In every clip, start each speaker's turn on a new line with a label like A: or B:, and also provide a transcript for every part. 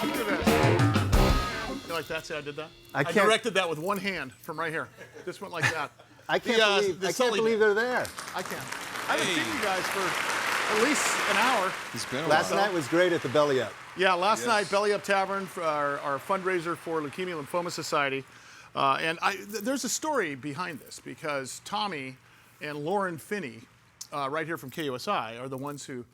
A: Look at this. You like that? See, I did that? I directed that with one hand from right here. Just went like that.
B: I can't believe they're there.
A: I can't. I haven't seen you guys for at least an hour.
C: It's been
B: Last night was great at the Belly Up.
A: Yeah, last night, Belly Up Tavern, for our fundraiser for Leukemia Lymphoma Society. There's a story behind this because Tommy and Lauren Finney, right here from KUSI, are the ones who,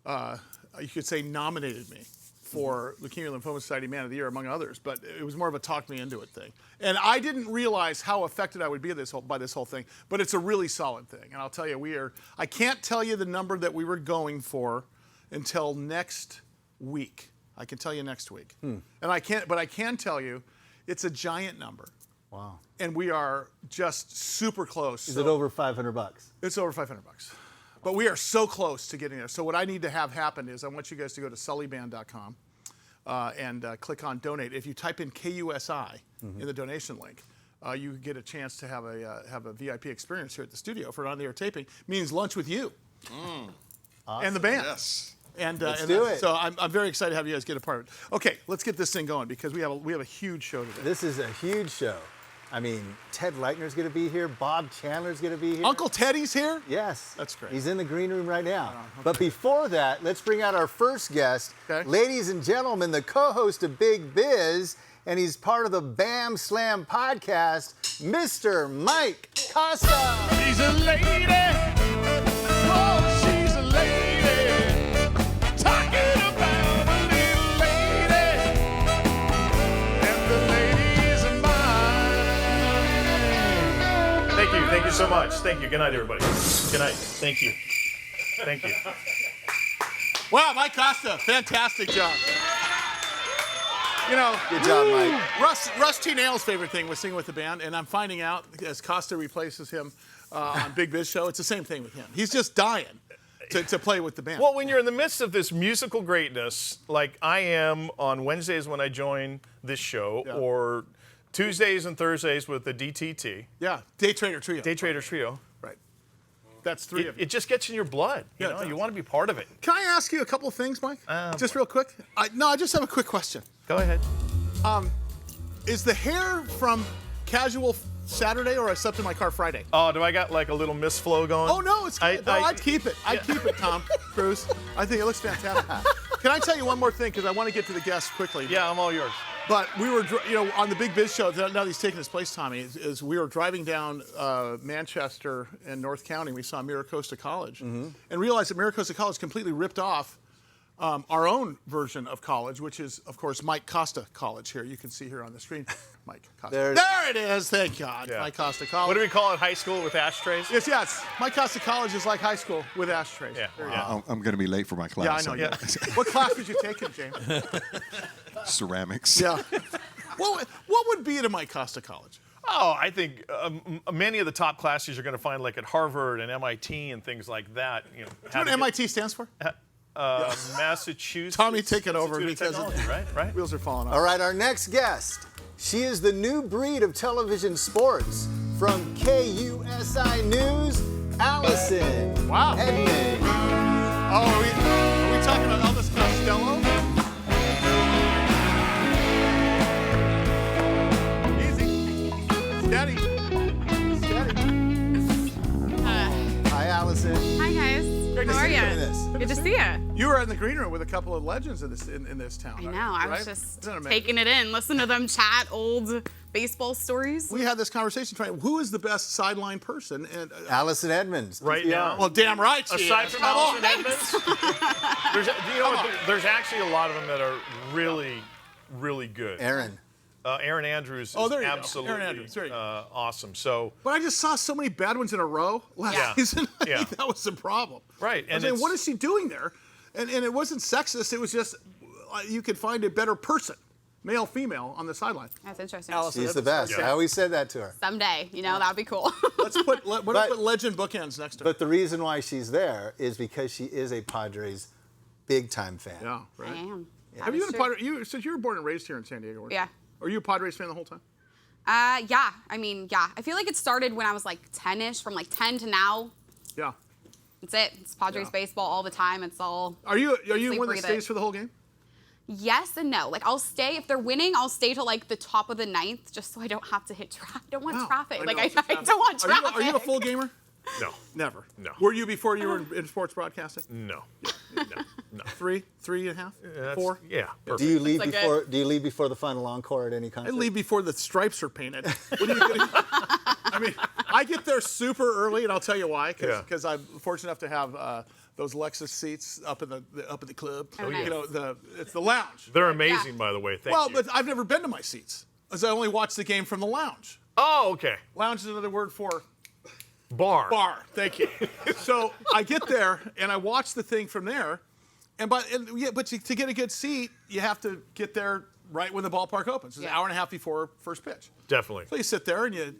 A: you could say, nominated me for Leukemia Lymphoma Society Man of the Year, among others. But it was more of a talk me into it thing. And I didn't realize how affected I would be by this whole thing. But it's a really solid thing. And I'll tell you, I can't tell you the number that we were going for until next week. I can tell you next week. But I can tell you, it's a giant number.
B: Wow.
A: And we are just super close.
B: Is it over $500?
A: It's over $500. But we are so close to getting there. So what I need to have happen is I want you guys to go to sullyband.com and click on donate. If you type in KUSI in the donation link, you get a chance to have a VIP experience here at the studio for an on-the-air taping. Means lunch with you
B: Awesome.
A: and the band.
C: Yes.
B: Let's do it.
A: So I'm very excited to have you guys get a part of it. Okay, let's get this thing going because we have a huge show today.
B: This is a huge show. I mean, Ted Lightner's going to be here. Bob Chandler's going to be here.
A: Uncle Teddy's here?
B: Yes.
A: That's great.
B: He's in the green room right now.
A: Okay.
B: But before that, let's bring out our first guest.
A: Okay.
B: Ladies and gentlemen, the co-host of Big Biz, and he's part of the Bam Slam podcast, Mr. Mike Costa.
A: She's a lady. Oh, she's a lady. Talking about a little lady. And the lady is mine.
D: Thank you so much. Thank you. Good night, everybody. Good night. Thank you. Thank you.
A: Wow, Mike Costa, fantastic job. You know,
B: Good job, Mike.
A: Russ T. Nail's favorite thing was singing with the band, and I'm finding out as Costa replaces him on Big Biz Show, it's the same thing with him. He's just dying to play with the band.
D: Well, when you're in the midst of this musical greatness, like I am on Wednesdays when I join this show, or Tuesdays and Thursdays with the DTT.
A: Yeah, Day Trader Trio.
D: Day Trader Trio.
A: Right. That's three of you.
D: It just gets in your blood. You know, you want to be part of it.
A: Can I ask you a couple of things, Mike? Just real quick? I just have a quick question.
D: Go ahead.
A: Is the hair from Casual Saturday or I slept in my car Friday?
D: Oh, do I got like a little misflow going?
A: Oh, no, it's good. I'd keep it. I'd keep it, Tom Cruise. I think it looks fantastic. Can I tell you one more thing? Because I want to get to the guests quickly.
D: Yeah, I'm all yours.
A: But we were, on the Big Biz Show, now that he's taking his place, Tommy, is we were driving down Manchester and North County. We saw Mira Costa College and realized that Mira Costa College completely ripped off our own version of college, which is, of course, Mike Costa College here. You can see here on the screen. Mike Costa. There it is. Thank God. Yeah. Mike Costa College.
D: What do we call it? High school with ashtrays?
A: Yes. Mike Costa College is like high school with ashtrays.
D: Yeah.
C: I'm going to be late for my class.
A: Yeah, I know. Yeah. What class did you take in, James?
C: Ceramics.
A: Yeah. What would be at a Mike Costa College?
D: Oh, I think many of the top classes you're going to find like at Harvard and MIT and things like that. You know,
A: do you know what MIT stands for?
D: Massachusetts.
A: Tommy, take it over
D: because right?
A: Wheels are falling off.
B: All right, our next guest. She is the new breed of television sports from KUSI News, Allison Edmonds.
A: Oh, are we talking about Elvis Costello? Easy. Steady.
B: Hi, Allison.
E: Hi, guys.
A: Great to
E: How are
A: see you.
E: you? Good to see you.
A: You were in the green room with a couple of legends in this town.
E: I know. I was
A: right?
E: just
A: Isn't that amazing?
E: taking it in, listening to them chat old baseball stories.
A: We had this conversation trying who is the best sideline person, and
B: Allison Edmonds.
D: Right now.
A: well, damn right. She
D: Aside
A: is.
D: from
A: Come on.
D: Allison Edmonds, there's actually a lot of them that are really, really good.
B: Aaron.
D: Aaron Andrews is
A: there you go.
D: absolutely
A: Aaron Andrews, there you go.
D: awesome. So,
A: But I just saw so many bad ones in a row last season. I think that was the problem.
D: Right.
A: And what is she doing there? And it wasn't sexist. It was just you could find a better person, male, female, on the sideline.
E: That's interesting.
B: She's the best. I always said that to her.
E: Someday, that'd be cool.
A: Let's put legend bookends next to her.
B: But the reason why she's there is because she is a Padres big-time fan.
A: Yeah, right.
E: I am.
A: Have you been a Padres? Since you were born and raised here in San Diego, weren't you?
E: Yeah.
A: Are you a Padres fan the whole time?
E: Yeah. I mean, yeah. I feel like it started when I was like 10-ish, from like 10 to now.
A: Yeah.
E: That's it. It's Padres baseball all the time. It's all.
A: Are you
E: sleep,
A: one that
E: breathe
A: stays
E: it.
A: for the whole game?
E: Yes and no. Like, I'll stay if they're winning. I'll stay till like the top of the ninth, just so I don't have to hit traffic. I don't want
A: Wow.
E: traffic.
A: I
E: Like,
A: know,
E: I
A: it's just
E: don't want
A: Are
E: traffic.
A: you a full gamer?
D: No.
A: Never.
D: No.
A: Were you before you were in sports broadcasting?
D: No. No.
A: Three and a half,
D: That's-
A: 4.
D: Yeah. Perfect.
B: Do you leave
E: like
B: before? Do you leave before the final encore at any
A: I
B: concert?
A: leave before the stripes are painted. What are you getting? I mean, I get there super early, and I'll tell you why. Because I'm fortunate enough to have those Lexus seats up in the club.
E: Oh, nice.
A: You know, it's the lounge.
D: They're amazing, by the way. Thank you.
A: But I've never been to my seats, as I only watch the game from the lounge.
D: Oh, okay.
A: Lounge is another word for
D: Bar.
A: Thank you. So I get there and I watch the thing from there, but to get a good seat, you have to get there right when the ballpark opens. It's an hour and a half before first pitch.
D: Definitely.
A: So you sit there and you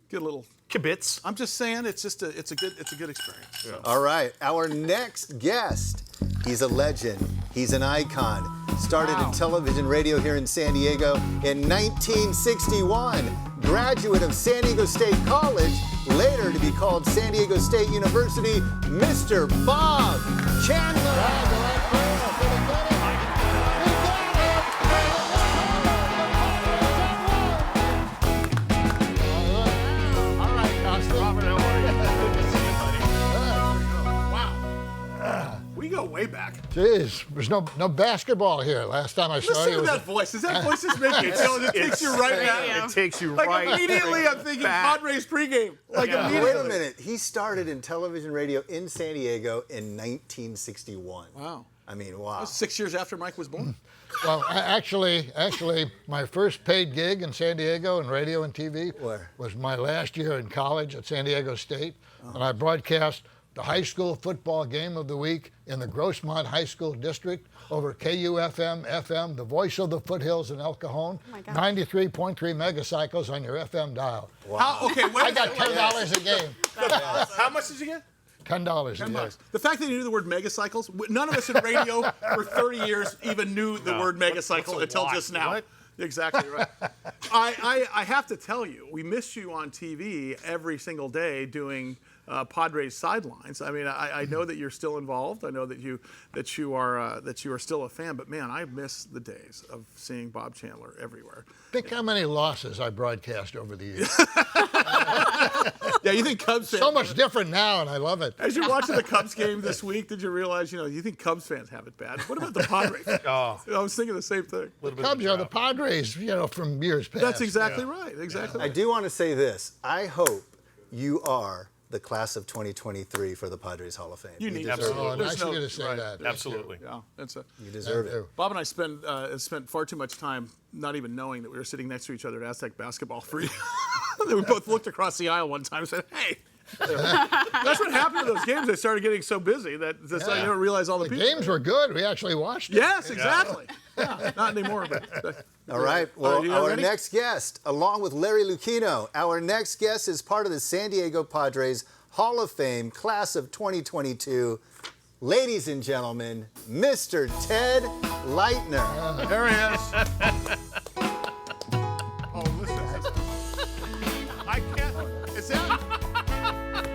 A: get a little.
D: Kibitz.
A: I'm just saying, it's a good experience. So.
B: All right, our next guest, he's a legend. He's an icon. Started in television radio here in San Diego in 1961. Graduate of San Diego State College, later to be called San Diego State University, Mr. Bob Chandler.
A: We go way back.
F: Jeez, there's no basketball here. Last time I saw
A: Listen
F: you
A: to
F: was
A: that voice. Does that voice just make you feel it takes you right back?
D: It takes you
A: Like
D: right
A: immediately I'm thinking
D: back.
A: Padres pregame. Like
D: Yeah.
A: immediately.
B: Wait a minute. He started in television radio in San Diego in 1961.
A: Wow.
B: I mean, wow.
A: That was 6 years after Mike was born.
F: well. Actually, my first paid gig in San Diego in radio and TV
B: Where?
F: was my last year in college at San Diego State, and I broadcast the high school football game of the week in the Grossmont High School District over KUFM-FM, the voice of the foothills in El Cajon,
E: my God.
F: 93.3 megacycles on your FM dial.
A: Okay, wait
F: I got $10 a game.
A: How much did you get?
F: $10 a game.
A: $10. The fact that you knew the word megacycles, none of us in radio for 30 years even knew the word megacycle until
D: lot?
A: just now.
D: What?
A: Exactly right. I have to tell you, we miss you on TV every single day doing Padres sidelines. I mean, I know that you're still involved. I know that you are still a fan. But man, I miss the days of seeing Bob Chandler everywhere.
F: Think how many losses I broadcast over the years.
A: Yeah, you think Cubs fans?
F: So much different now, and I love it.
A: As you're watching the Cubs game this week, did you realize, you think Cubs fans have it bad? What about the Padres? I was thinking the same thing.
F: Cubs are the Padres, from years past.
A: That's exactly right. Exactly
B: I
A: right.
B: do want to say this. I hope you are the class of 2023 for the Padres Hall of Fame.
A: You need
B: deserve
A: absolutely.
F: Oh,
A: There's
F: nice of
A: no-
F: you to say
A: right.
F: that.
D: Absolutely.
A: Yeah, that's a.
B: You deserve
F: I
B: it.
F: do.
A: Bob and I spent far too much time not even knowing that we were sitting next to each other at Aztec basketball for we both looked across the aisle one time and said, "Hey." That's what happened to those games. They started getting so busy that you don't realize all the
F: The
A: people.
F: games were good. We actually watched them.
A: Yes, exactly. Yeah, not anymore. But
B: All right. Well,
A: you
B: our
A: ready?
B: next guest, along with Larry Lucchino, our next guest is part of the San Diego Padres Hall of Fame class of 2022. Ladies and gentlemen, Mr. Ted Lightner.
A: There he is. Oh, listen. I can't. Is that?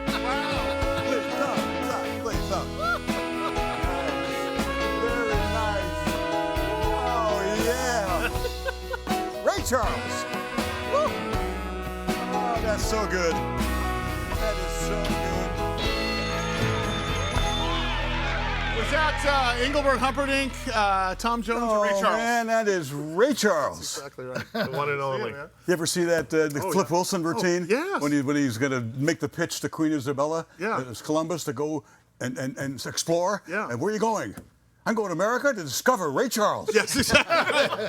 A: Wow.
B: Please up. Very nice. Oh, yeah.
G: Ray Charles. Woo. Oh, that's so good. That is so good.
A: Was that Engelbert Humperdinck, Tom Jones, or Ray
G: Oh,
A: Charles?
G: man, that is Ray Charles.
A: Exactly right.
D: The one and only.
A: man.
G: You ever see that the Flip Wilson routine?
A: yes.
G: When he's going to make the pitch to Queen Isabella,
A: Yeah.
G: it's Columbus, to go and explore.
A: Yeah.
G: And where are you going? I'm going to America to discover Ray Charles.
A: Yes, exactly.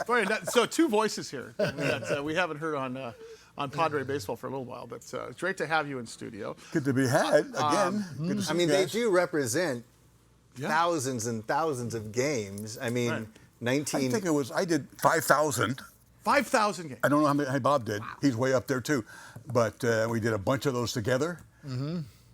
A: Right, so two voices here that we haven't heard on Padre baseball for a little while, but it's great to have you in studio.
G: Good to be had again. Good to see
B: I mean,
G: you
B: they
G: guys.
B: do represent
A: Yeah.
B: thousands and thousands of games. I mean,
A: Right.
B: 19.
G: I did 5,000.
A: 5,000 games.
G: I don't know how many Bob did. He's way up there too. But we did a bunch of those together,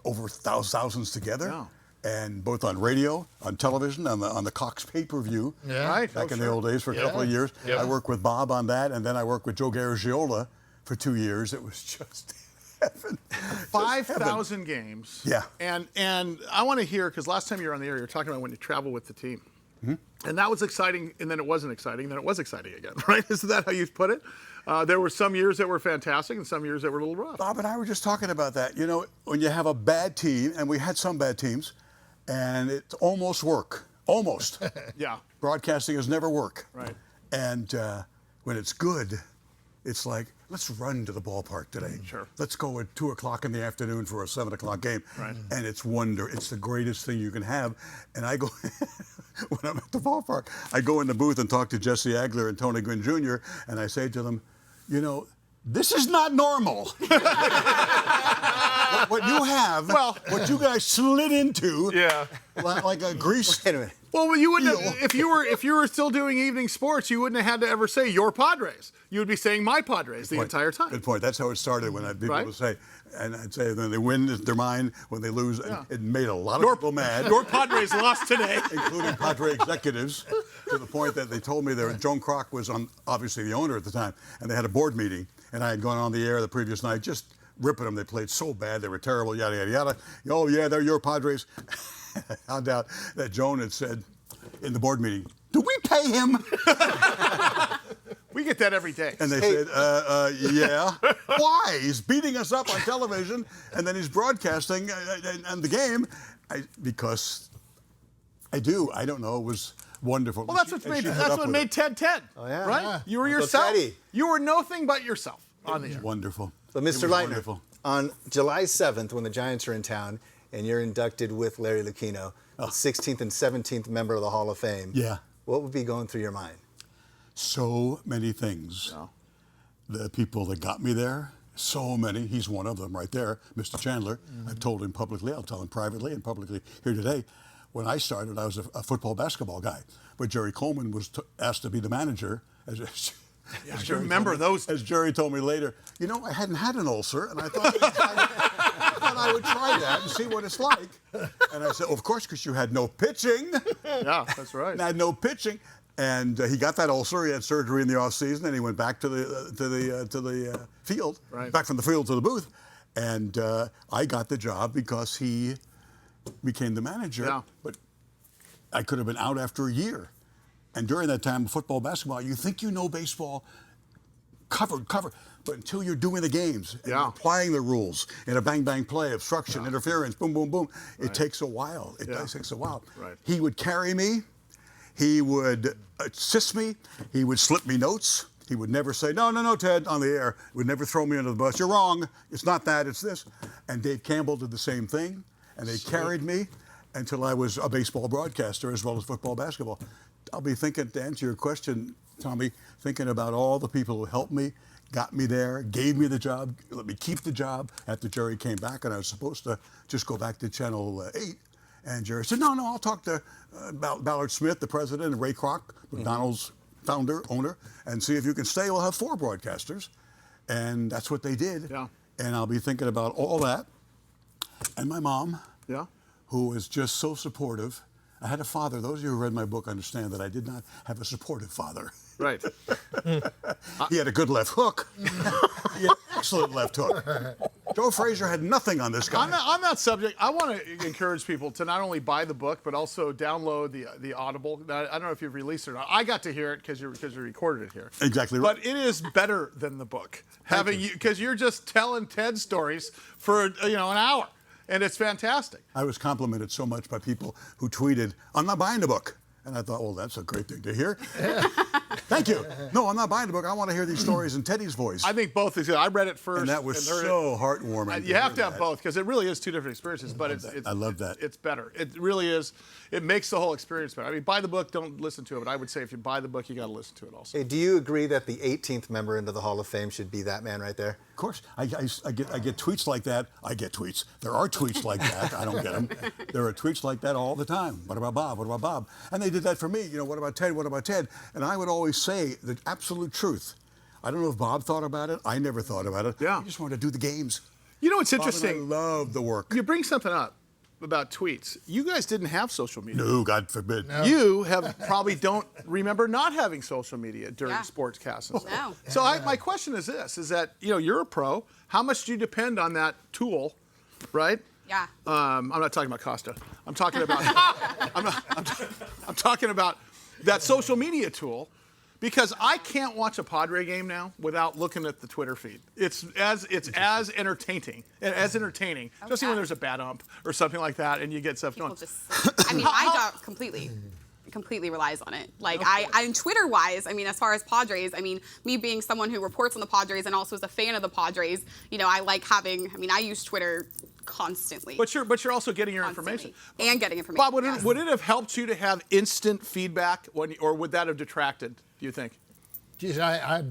G: over thousands together.
A: Wow.
G: And both on radio, on television, on the Cox pay-per-view.
F: Yeah.
A: Right.
G: Back
A: Oh,
G: in the
A: sure.
G: old days for a couple of years.
D: Yep.
G: I worked with Bob on that, and then I worked with Joe Garagiola for 2 years. It was just heaven.
A: 5,000 games.
G: Yeah.
A: And I want to hear, because last time you were on the air, you were talking about when you travel with the team. And that was exciting, and then it wasn't exciting, then it was exciting again, right? Isn't that how you put it? There were some years that were fantastic and some years that were a little rough.
G: Bob and I were just talking about that. You know, when you have a bad team, and we had some bad teams, and it's almost work. Almost.
A: Yeah.
G: Broadcasting is never work.
A: Right.
G: And when it's good, it's like, let's run to the ballpark today.
A: Sure.
G: Let's go at 2 o'clock in the afternoon for a 7 o'clock game.
A: Right.
G: And it's the greatest thing you can have. And I go, when I'm at the ballpark, I go in the booth and talk to Jesse Agler and Tony Gwynn Jr., and I say to them, you know, this is not normal. What you have, what you guys slid into, like a grease.
B: Wait a minute.
A: Well, you wouldn't have, if you were still doing evening sports, you wouldn't have had to ever say your Padres. You would be saying my Padres the entire time.
G: Good point. That's how it started when people would say, and I'd say when they win, they're mine. When they lose, and it made a lot of people mad.
A: Your Padres lost today.
G: Including Padre executives, to the point that they told me Joan Kroc was obviously the owner at the time, and they had a board meeting, and I had gone on the air the previous night just ripping them. They played so bad, they were terrible, yada, yada, yada. Oh, yeah, they're your Padres. I found out that Joan had said in the board meeting, do we pay him?
A: We get that every day.
G: And they said, yeah. Why? He's beating us up on television, and then he's broadcasting and the game. Because I don't know, it was wonderful.
A: Well, that's what made Ted Ted, right?
B: Yeah.
A: You were
B: Uncle
A: yourself.
B: Teddy.
A: You were nothing but yourself on the air.
G: Wonderful.
B: So,
G: It was
B: Mr. Leitner,
G: wonderful.
B: on July 7th, when the Giants are in town, and you're inducted with Larry Lucchino, the 16th and 17th member of the Hall of Fame,
G: Yeah.
B: what would be going through your mind?
G: So many things. The people that got me there, so many. He's one of them right there, Mr. Chandler. I've told him publicly, I'll tell him privately and publicly here today. When I started, I was a football, basketball guy. But Jerry Coleman was asked to be the manager. As Jerry told me later, you know, I hadn't had an ulcer, and I thought I would try that and see what it's like. And I said, of course, because you had no pitching.
A: Yeah, that's right.
G: And I had no pitching. And he got that ulcer. He had surgery in the off season, and he went back to the field, back from the field to the booth. And I got the job because he became the manager.
A: Yeah.
G: But I could have been out after a year. And during that time, football, basketball, you think you know baseball covered. But until you're doing the games, and you're applying the rules in a bang-bang play, obstruction, interference, boom, boom, boom, it takes a while. It takes a while.
A: Right.
G: He would carry me. He would assist me. He would slip me notes. He would never say, no, Ted, on the air. He would never throw me under the bus. You're wrong. It's not that, it's this. And Dave Campbell did the same thing. And they carried me until I was a baseball broadcaster as well as football, basketball. I'll be thinking, to answer your question, Tommy, thinking about all the people who helped me, got me there, gave me the job, let me keep the job after Jerry came back, and I was supposed to just go back to Channel 8. And Jerry said, no, I'll talk to Ballard Smith, the president, and Ray Kroc, McDonald's owner, and see if you can stay. We'll have 4 broadcasters. And that's what they did.
A: Yeah.
G: And I'll be thinking about all that. And my mom, who was just so supportive. I had a father. Those of you who read my book understand that I did not have a supportive father.
A: Right.
G: He had a good left hook. He had an excellent left hook. Joe Frazier had nothing on this guy.
A: On that subject, I want to encourage people to not only buy the book, but also download the Audible. I don't know if you've released it or not. I got to hear it because you recorded it here.
G: Exactly right.
A: But it is better than the book. Because you're just telling Ted stories for an hour. And it's fantastic.
G: I was complimented so much by people who tweeted, I'm not buying the book. And I thought, well, that's a great thing to hear. Thank you. No, I'm not buying the book. I want to hear these stories in Teddy's voice.
A: I think both is good. I read it first.
G: And that was so heartwarming.
A: You have to have both because it really is 2 different experiences. But
G: I love that.
A: It's better. It really is. It makes the whole experience better. I mean, buy the book, don't listen to it. But I would say if you buy the book, you got to listen to it also.
B: Hey, do you agree that the 18th member into the Hall of Fame should be that man right there?
G: Of course. I get tweets like that. I get tweets. There are tweets like that. I don't get them. There are tweets like that all the time. What about Bob? What about Bob? And they did that for me. What about Ted? What about Ted? And I would always say the absolute truth. I don't know if Bob thought about it. I never thought about it.
A: Yeah.
G: I just wanted to do the games.
A: You know what's
G: Bob
A: interesting?
G: and I love the work.
A: You bring something up about tweets. You guys didn't have social media.
G: No, God forbid.
F: No.
A: You have probably don't remember not having social media during sportscasts and stuff.
E: No.
A: So my question is this: is that you're a pro? How much do you depend on that tool, right?
E: Yeah.
A: I'm not talking about Costa. I'm talking about I'm talking about that social media tool, because I can't watch a Padre game now without looking at the Twitter feed. It's as entertaining, especially when there's a bad ump or something like that, and you get stuff
E: People
A: going.
E: just, I mean, I got completely relies on it. Like I Twitter-wise, I mean, as far as Padres, I mean, me being someone who reports on the Padres and also is a fan of the Padres, I like having. I mean, I use Twitter constantly.
A: But you're also getting your information.
E: And getting information.
A: Bob, would it have helped you to have instant feedback, or would that have detracted, do you think?
F: Geez, I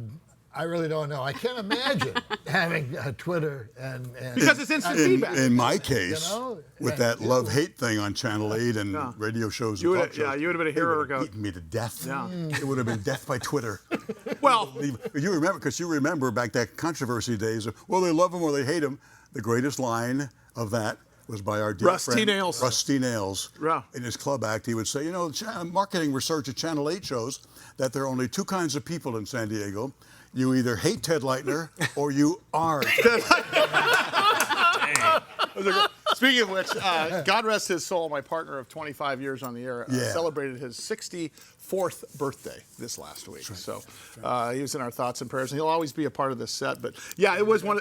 F: really don't know. I can't imagine having Twitter and
A: Because it's instant feedback.
G: In my case, with
F: yeah,
G: that love-hate thing on Channel 8 and radio shows and talk shows,
A: you would have been a hero or goat.
G: Eaten me to death.
A: Yeah.
G: It would have been death by Twitter.
A: Well,
G: You remember back that controversy days of, well, they love him or they hate him. The greatest line of that was by our dear
A: Rusty
G: friend
A: Nails.
G: Rusty Nails.
A: Yeah.
G: In his club act, he would say, marketing research at Channel 8 shows that there are only two kinds of people in San Diego. You either hate Ted Lightner or you are Ted
A: speaking of which, God rest his soul, my partner of 25 years on the air celebrated his 64th birthday this last week. So he was in our thoughts and prayers, and he'll always be a part of this set. But yeah, it was one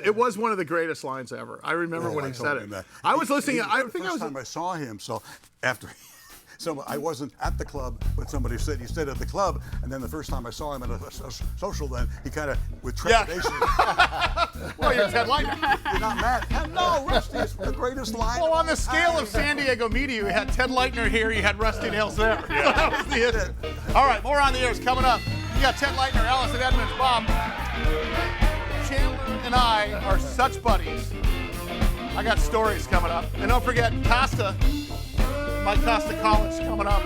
A: of the greatest lines ever. I remember when he said it. I was listening. I think
G: the first time I saw him. So after. So I wasn't at the club, but somebody said he stayed at the club, and then the first time I saw him at a social, then he kind of, with trepidation.
A: Well, you're Ted Lightner.
G: You're not mad. No, Rusty is the greatest line.
A: Well, on the scale of San Diego media, you had Ted Lightner here, you had Rusty Nails there. Yeah. That was the issue. All right, more on the air is coming up. You got Ted Lightner, Allison Edmonds, Bob. Chandler and I are such buddies. I got stories coming up. And don't forget, Costa. Mike Costa College coming up.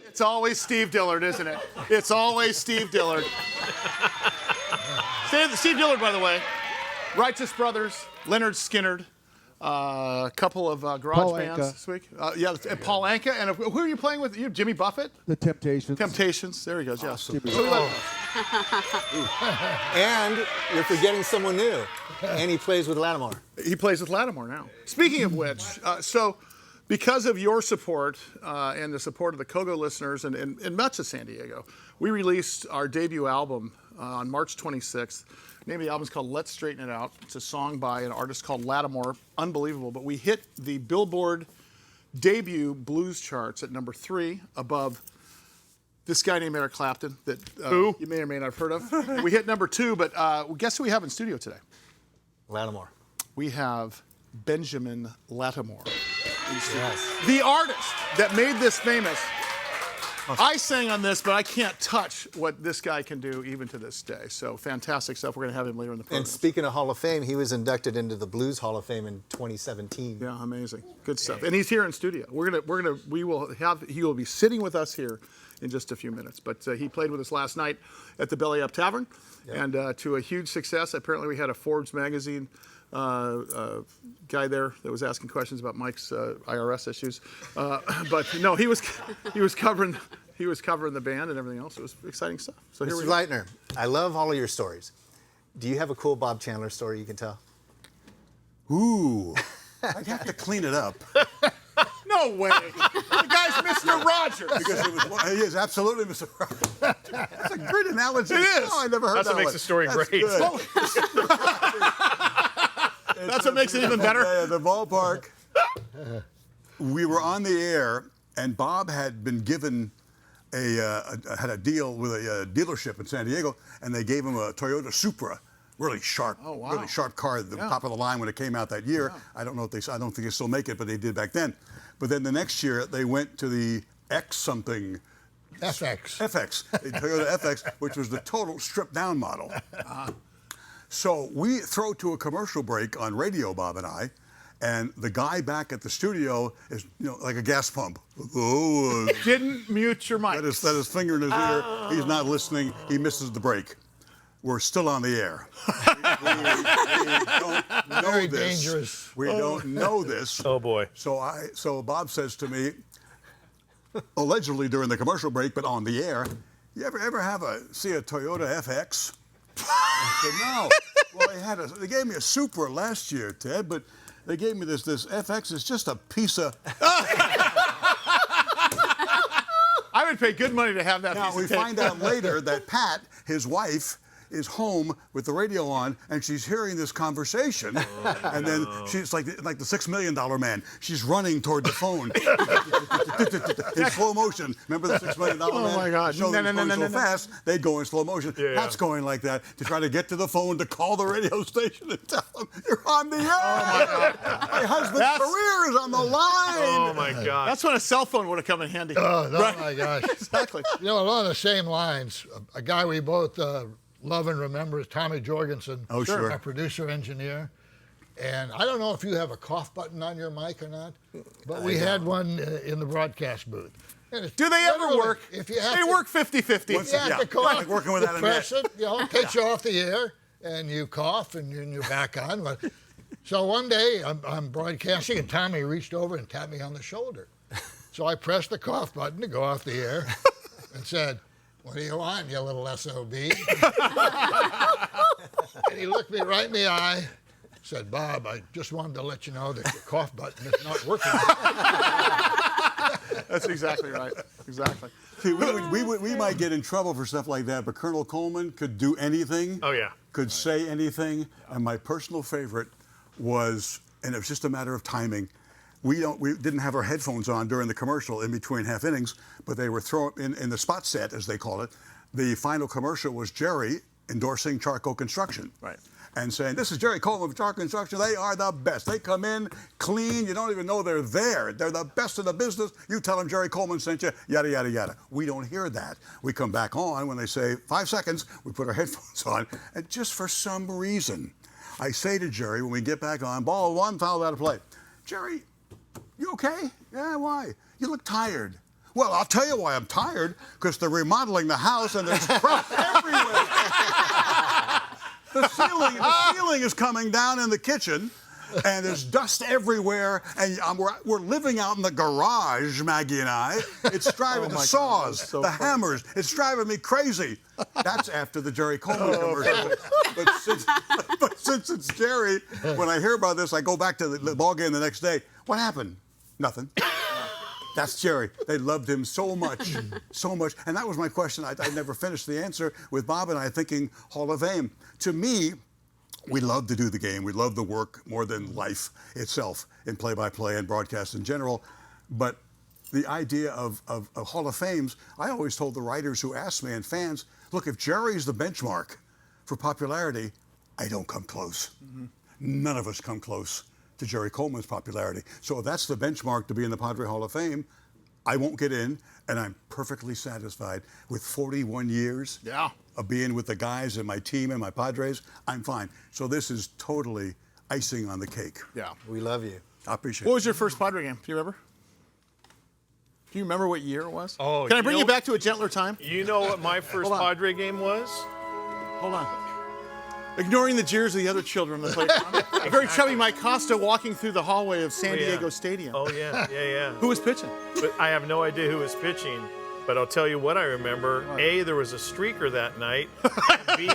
A: It's always Steve Dillard, isn't it? It's always Steve Dillard. Steve Dillard, by the way, Righteous Brothers, Leonard Skinnard, a couple of garage
H: Paul
A: bands
H: Anka.
A: this week. And Paul Anka. And who are you playing with? You, Jimmy Buffett?
H: The Temptations.
A: Temptations. There he goes. Yeah.
H: Jimmy
A: So we let-
B: And you're forgetting someone new. And he plays with Latimore.
A: He plays with Latimore now. Speaking of which, so because of your support and the support of the Kogo listeners and much of San Diego, we released our debut album on March 26th. The name of the album is called Let's Straighten It Out. It's a song by an artist called Latimore. Unbelievable. But we hit the Billboard debut blues charts at number 3, above this guy named Eric Clapton that you may or may not have heard of. We hit number 2, but guess who we have in studio today?
B: Latimore.
A: We have Benjamin Latimore.
B: Yes.
A: The artist that made this famous. I sang on this, but I can't touch what this guy can do even to this day. So fantastic stuff. We're going to have him later in the program.
B: And speaking of Hall of Fame, he was inducted into the Blues Hall of Fame in 2017.
A: Yeah, amazing. Good stuff. And he's here in studio. He will be sitting with us here in just a few minutes. But he played with us last night at the Belly Up Tavern, and to a huge success. Apparently, we had a Forbes magazine guy there that was asking questions about Mike's IRS issues. But no, he was covering the band and everything else. It was exciting stuff. So here we
B: Mr.
A: go.
B: Lightner, I love all of your stories. Do you have a cool Bob Chandler story you can tell?
G: Ooh, I'd have to clean it up.
A: No way. The guy's Mr. Rogers.
G: Because he is absolutely Mr. Rogers. That's a great analogy.
A: It is.
G: Oh, I never heard
D: That's
G: that
D: what makes
G: one.
D: the story
G: That's
D: great.
G: good.
A: That's what makes it even better.
G: Yeah, the ballpark. We were on the air, and Bob had been given had a deal with a dealership in San Diego, and they gave him a Toyota Supra, really sharp, really sharp car, the top of the line when it came out that year. I don't know if I don't think they still make it, but they did back then. But then the next year they went to the X something FX, the Toyota FX, which was the total stripped-down model. So we throw to a commercial break on radio, Bob and I, and the guy back at the studio is, like a gas pump. Oh,
A: Didn't mute your mic.
G: that is finger in his ear. He's not listening. He misses the break. We're still on the air. We don't know
F: Very
G: this.
F: dangerous.
G: We don't know this.
D: Oh, boy.
G: So Bob says to me, allegedly during the commercial break, but on the air, you ever see a Toyota FX? I said, no. Well, they gave me a Supra last year, Ted, but they gave me this FX. It's just a piece of.
A: I would pay good money to have that
G: Now
A: piece
G: we
A: of tape.
G: find out later that Pat, his wife, is home with the radio on, and she's hearing this conversation, and then she's like the $6 Million Man. She's running toward the phone in slow motion. Remember the $6 Million Man?
A: Oh my God!
G: So
A: No.
G: fast, they'd go in slow motion.
D: Yeah.
G: Pat's going like that to try to get to the phone to call the radio station and tell them you're on the air. My husband's career is on the line.
D: Oh, my God.
A: That's when a cell phone would have come in handy.
F: Oh,
A: Right.
F: my gosh.
A: Exactly.
F: Along the same lines, a guy we both love and remember is Tommy Jorgensen.
G: Oh, sure.
F: Our producer engineer. And I don't know if you have a cough button on your mic or not, but we had one in the broadcast booth. And it's
A: Do they ever
F: literally,
A: work?
F: If you have
A: They
F: to,
A: work 50-50.
F: if you have
G: Yeah,
F: to cough,
G: like working with
F: you
G: that in
F: press
G: that.
F: it, takes you off the air, and you cough, and you're back on. But, so one day, I'm broadcasting, and Tommy reached over and tapped me on the shoulder. So I pressed the cough button to go off the air and said, "What do you want, you little SOB?" And he looked me right in the eye, said, "Bob, I just wanted to let you know that your cough button is not working."
A: That's exactly right. Exactly.
G: See, we might get in trouble for stuff like that, but Colonel Coleman could do anything.
D: Oh, yeah.
G: Could say anything. And my personal favorite was, and it was just a matter of timing. We didn't have our headphones on during the commercial in between half innings, but they were thrown in the spot set, as they call it. The final commercial was Jerry endorsing Charco Construction.
A: Right.
G: And saying, "This is Jerry Coleman of Charco Construction. They are the best. They come in clean. You don't even know they're there. They're the best in the business. You tell them Jerry Coleman sent you, yada, yada, yada." We don't hear that. We come back on when they say 5 seconds, we put our headphones on, and just for some reason, I say to Jerry when we get back on, ball one, foul out of play. "Jerry, you okay?" "Yeah, why?" "You look tired." "Well, I'll tell you why I'm tired, because they're remodeling the house and there's crap everywhere. The ceiling is coming down in the kitchen, and there's dust everywhere, and we're living out in the garage, Maggie and I. It's driving the saws,
A: so
G: the
A: funny.
G: hammers. It's driving me crazy." That's after the Jerry Coleman commercial. But since it's Jerry, when I hear about this, I go back to the ball game the next day. "What happened?" "Nothing." That's Jerry. They loved him so much, so much. And that was my question. I never finished the answer with Bob and I thinking Hall of Fame. To me, we love to do the game. We love the work more than life itself in play-by-play and broadcast in general. But the idea of Hall of Fames, I always told the writers who asked me and fans, look, if Jerry's the benchmark for popularity, I don't come close. Mm-hmm. None of us come close to Jerry Coleman's popularity. So if that's the benchmark to be in the Padre Hall of Fame, I won't get in, and I'm perfectly satisfied with 41 years of being with the guys and my team and my Padres. I'm fine. So this is totally icing on the cake.
A: Yeah.
B: We love you.
G: I appreciate
A: What
G: it.
A: was your first Padre game? Do you remember? Do you remember what year it was?
D: Oh,
A: Can I
D: you
A: bring
D: know-
A: you back to a gentler time?
D: You know what my first
A: Hold on.
D: Padre game was?
A: Hold on. Ignoring the jeers of the other children on the playground. A very chubby Mike Costa walking through the hallway of San Diego Stadium.
D: Oh, yeah, yeah.
A: Who was pitching?
D: But I have no idea who was pitching. But I'll tell you what I remember. A, there was a streaker that night. B,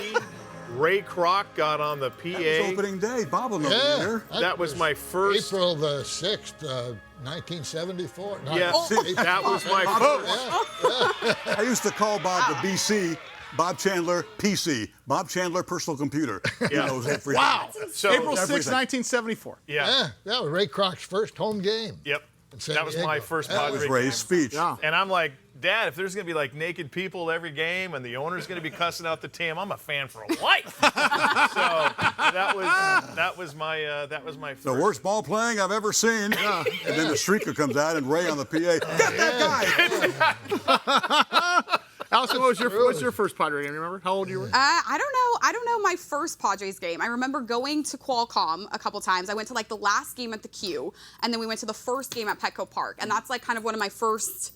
D: Ray Kroc got on the PA.
G: It was opening day. Bob will know the year.
D: That was my first.
F: April the 6th, 1974. No,
D: Yeah, that was my first.
G: I used to call Bob the BC, Bob Chandler PC, Bob Chandler personal computer. He
D: Yeah.
G: knows everything.
A: Wow.
D: So-
A: April 6,
G: Everything.
A: 1974.
D: Yeah.
F: That was Ray Kroc's first home game.
D: Yep.
F: in San
D: That was my
F: Diego.
D: first
F: That
G: That
D: Padre
G: was
D: game.
G: Ray's speech.
A: Yeah.
D: And I'm like, Dad, if there's gonna be like naked people every game and the owner's gonna be cussing out the team, I'm a fan for life. So that was my first.
G: The worst ball playing I've ever seen. And then the streaker comes out and Ray on the PA. Get that guy!
A: Allison, what's your first Padre game? You remember how old you were?
E: I don't know. I don't know my first Padres game. I remember going to Qualcomm a couple times. I went to like the last game at the Q, and then we went to the first game at Petco Park, and that's like kind of one of my first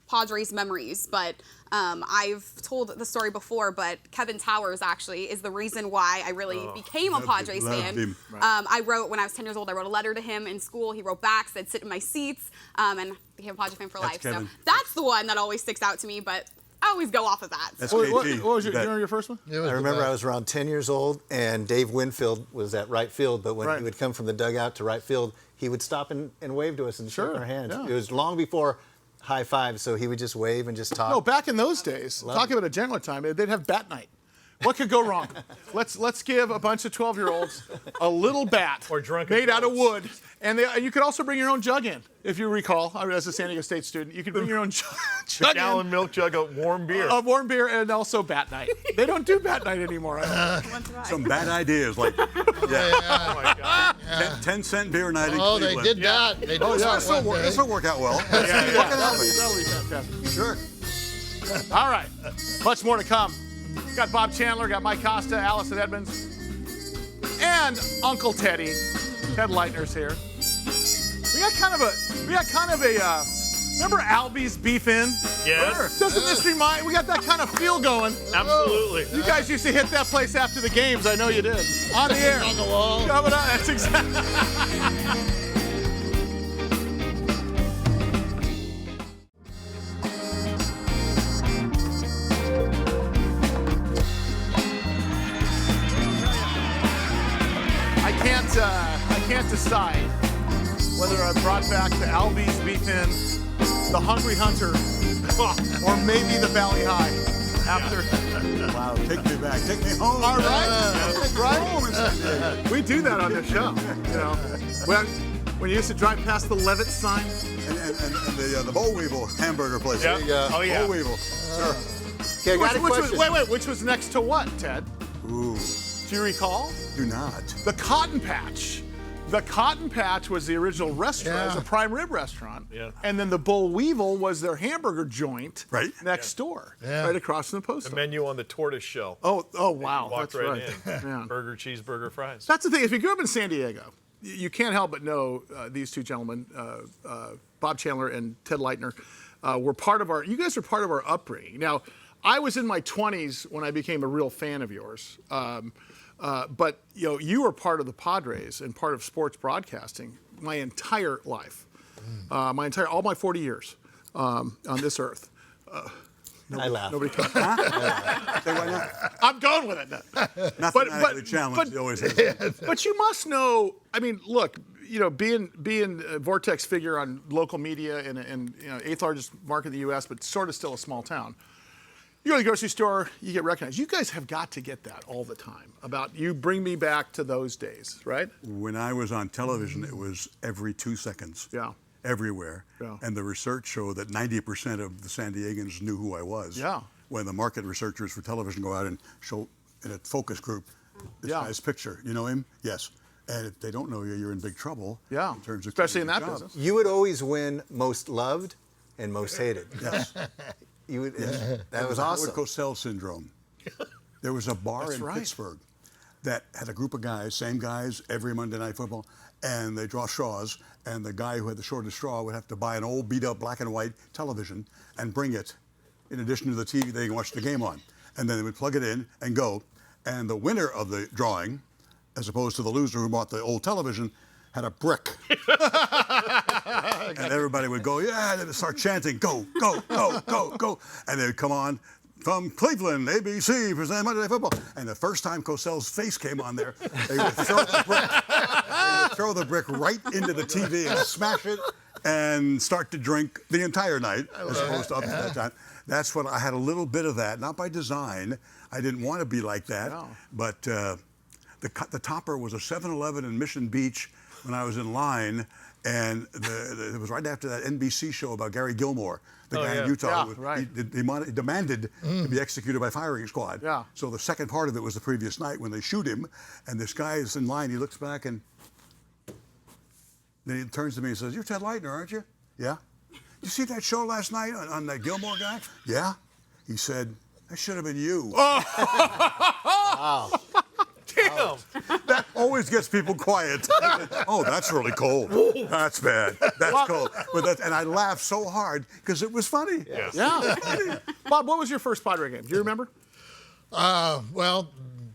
E: Padres memories. But I've told the story before, but Kevin Towers actually is the reason why I really became a Padres fan. I wrote, when I was 10 years old, I wrote a letter to him in school. He wrote back, said sit in my seats, and became a Padres fan for life.
G: Kevin.
E: So that's the one that always sticks out to me, but I always go off of that.
G: That's
E: So.
A: What
G: KT.
A: was your,
G: You bet.
A: you know your first one?
F: It was
B: I
F: the
B: remember
F: best.
B: I was around 10 years old, and Dave Winfield was at right field, but when
A: Right.
B: he would come from the dugout to right field, he would stop and wave to us and shake our hands.
A: yeah.
B: It was long before high five, so he would just wave and just talk.
A: No, back in those days, talking about a gentler time, they'd have bat night. What could go wrong? Let's give a bunch of 12-year-olds a little bat
D: Or drunken
A: made out of
D: adults.
A: wood, and you could also bring your own jug in, if you recall. I mean, as a San Diego State student, you could bring your own jug
D: Gallon milk jug of warm beer.
A: of warm beer and also bat night. They don't do bat night anymore. I don't think.
G: Some bad ideas, like
D: Oh my God.
G: 10-cent beer night in
F: Oh, they
G: Cleveland.
F: did that. They did
G: Oh,
F: that
G: this will
F: one day.
G: this will work out well.
A: That'll be fantastic.
G: Sure.
A: All right, much more to come. We got Bob Chandler, got Mike Costa, Allison Edmonds, and Uncle Teddy. Ted Lightner's here. We got kind of a. Remember Albie's Beef In?
D: Yes.
A: Doesn't this remind? We got that kind of feel going.
D: Absolutely.
A: You guys used to hit that place after the games. I know you did. On the air.
F: On the wall.
A: Coming up. That's exactly. I can't decide whether I brought back the Albie's Beef In, the Hungry Hunter, or maybe the Valley High. After.
G: Wow, take me back. Take me home.
A: All right.
G: Right?
A: We do that on this show. You know, when you used to drive past the Levitt sign.
G: And the Boll Weevil hamburger place.
D: Yeah.
B: you go.
D: Oh yeah.
G: Boll Weevil. Sure.
B: Okay, I got a question.
A: Which was next to what, Ted?
G: Ooh,
A: Do you recall?
G: do not.
A: The Cotton Patch. The Cotton Patch was the original restaurant. It was
F: Yeah.
A: a prime rib restaurant.
D: Yeah.
A: And then the Boll Weevil was their hamburger joint
G: Right.
A: next door,
F: Yeah.
A: right across from the post
D: The
A: office.
D: menu on the tortoise shell.
A: Oh, wow,
D: Walked
A: that's
D: right
A: right.
D: in.
A: Yeah.
D: Burger, cheeseburger, fries.
A: That's the thing. If you grew up in San Diego, you can't help but know these two gentlemen, Bob Chandler and Ted Lightner, were part of our. You guys are part of our upbringing. Now, I was in my 20s when I became a real fan of yours. But you were part of the Padres and part of sports broadcasting my entire life, all my 40 years on this earth.
B: I laugh.
A: Nobody talks.
G: Say why not?
A: I'm going with it.
G: Mathematically challenged. He always is.
A: But you must know. I mean, look. Being a vortex figure on local media and eighth largest market in the U.S., but sort of still a small town. You go to the grocery store, you get recognized. You guys have got to get that all the time. About you bring me back to those days, right?
G: When I was on television, it was every 2 seconds.
A: Yeah.
G: Everywhere.
A: Yeah.
G: And the research showed that 90% of the San Diegans knew who I was.
A: Yeah.
G: When the market researchers for television go out and show in a focus group this
A: Yeah.
G: guy's picture. You know him? Yes. And if they don't know you, you're in big trouble.
A: Yeah.
G: In terms of
A: Especially in
G: keeping
A: that
G: your job.
A: business.
B: You would always win most loved and most hated.
G: Yes.
B: You would, that was
G: Howard
B: awesome.
G: Cosell syndrome. There was a bar
A: That's
G: in
A: right.
G: Pittsburgh that had a group of guys, same guys, every Monday Night Football, and they draw straws, and the guy who had the shortest straw would have to buy an old beat-up black and white television and bring it, in addition to the TV they can watch the game on. And then they would plug it in and go, and the winner of the drawing, as opposed to the loser who bought the old television, had a brick. And everybody would go, yeah, and they'd start chanting, go, go, go, go, go. And they would come on, from Cleveland, ABC, present Monday Night Football. And the first time Cosell's face came on there, they would throw the brick. They would throw the brick right into the TV and smash it and start to drink the entire night, as opposed to up to that time. That's what I had a little bit of that, not by design. I didn't want to be like that.
A: No.
G: But the topper was a 7-Eleven in Mission Beach when I was in line. And it was right after that NBC show about Gary Gilmore, the guy in Utah.
A: Yeah, right.
G: He demanded to be executed by firing squad.
A: Yeah.
G: So the second part of it was the previous night when they shoot him, and this guy is in line. He looks back and then he turns to me and says, "You're Ted Lightner, aren't you?" "Yeah." "You see that show last night on that Gilmore guy?" "Yeah." He said, "That should have been you."
D: Damn.
G: That always gets people quiet. Oh, that's really cold. That's bad. That's cold. And I laughed so hard because it was funny.
D: Yes.
A: Yeah. Bob, what was your first Padre game? Do you remember?
F: Well,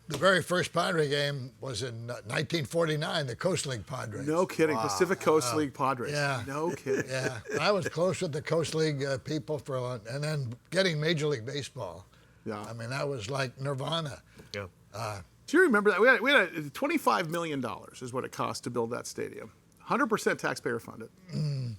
F: the very first Padre game was in 1949, the Coast League Padres.
A: No kidding. Pacific Coast League Padres.
F: Yeah.
A: No kidding.
F: Yeah, I was close with the Coast League people and then getting Major League Baseball.
A: Yeah.
F: I mean, that was like nirvana.
D: Yeah.
A: Do you remember that? We had $25 million is what it cost to build that stadium. 100% taxpayer funded.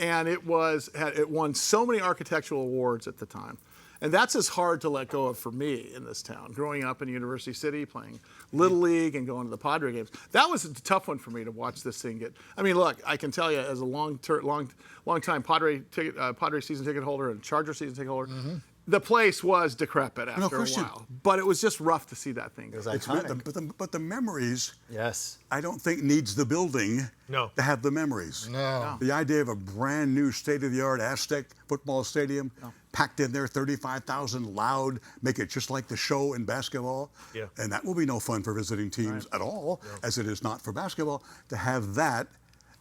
A: And it won so many architectural awards at the time. And that's as hard to let go of for me in this town. Growing up in University City, playing Little League and going to the Padre games. That was a tough one for me to watch this thing get. I mean, look, I can tell you as a long time Padre season ticket holder and Charger season ticket holder, the place was decrepit after a while. But it was just rough to see that thing.
B: It was iconic.
G: But the memories,
B: Yes.
G: I don't think needs the building
D: No.
G: to have the memories.
F: No.
G: The idea of a brand new state-of-the-art Aztec football stadium, packed in there, 35,000 loud, make it just like the show in basketball.
D: Yeah.
G: And that will be no fun for visiting teams at all, as it is not for basketball. To have that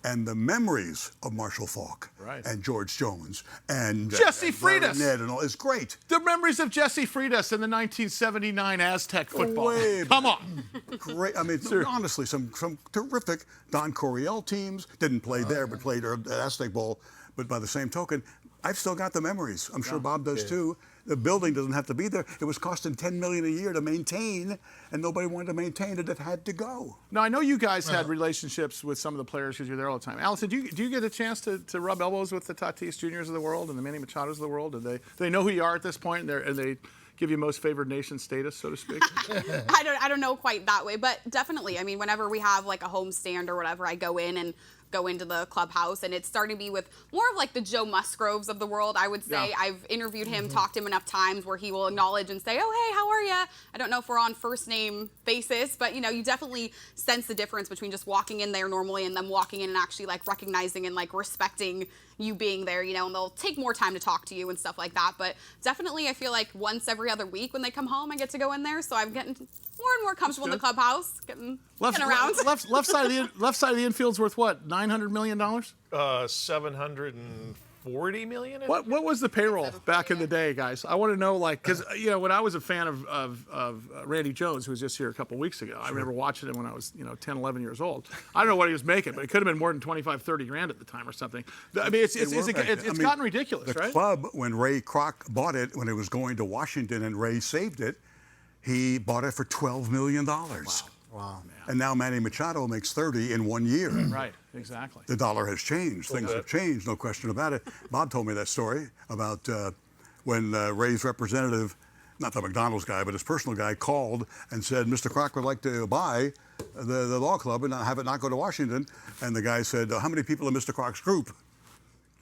G: and the memories of Marshall Faulk and George Jones and
A: Jesse
G: and Barry
A: Freitas.
G: Ned and all is great.
A: The memories of Jesse Freitas in the 1979 Aztec football.
G: Way
A: Come on.
G: Great. I mean, honestly, some terrific Don Coryell teams. Didn't play there, but played Aztec Bowl. But by the same token, I've still got the memories. I'm sure Bob does too. The building doesn't have to be there. It was costing $10 million a year to maintain, and nobody wanted to maintain it. It had to go.
A: Now, I know you guys had relationships with some of the players because you're there all the time. Allison, do you get a chance to rub elbows with the Tatis Juniors of the world and the Manny Machados of the world? Do they know who you are at this point, and they give you most favored nation status, so to speak?
E: I don't know quite that way, but definitely. I mean, whenever we have like a home stand or whatever, I go into the clubhouse, and it's starting to be with more of like the Joe Musgroves of the world, I would say.
A: Yeah.
E: I've interviewed him, talked to him enough times where he will acknowledge and say, "Oh, hey, how are you?" I don't know if we're on first name basis, but you definitely sense the difference between just walking in there normally and them walking in and actually like recognizing and like respecting you being there, and they'll take more time to talk to you and stuff like that. But definitely I feel like once every other week when they come home, I get to go in there, so I'm getting more and more comfortable in the clubhouse, getting around.
A: Left side of the infield's worth what? $900 million?
D: 740 million.
A: What was the payroll back in the day, guys? I want to know, because when I was a fan of Randy Jones, who was just here a couple weeks ago, I remember watching him when I was 10, 11 years old. I don't know what he was making, but it could have been more than 25, 30 grand at the time or something. I mean, it's gotten ridiculous,
G: the
A: right?
G: club, when Ray Kroc bought it, when it was going to Washington and Ray saved it, he bought it for $12 million.
B: Wow.
G: And now Manny Machado makes 30 in 1 year.
A: Right, exactly.
G: The dollar has changed. Things have changed, no question about it. Bob told me that story about when Ray's representative, not the McDonald's guy, but his personal guy, called and said, "Mr. Kroc would like to buy the law club and have it not go to Washington." And the guy said, "How many people in Mr. Kroc's group?"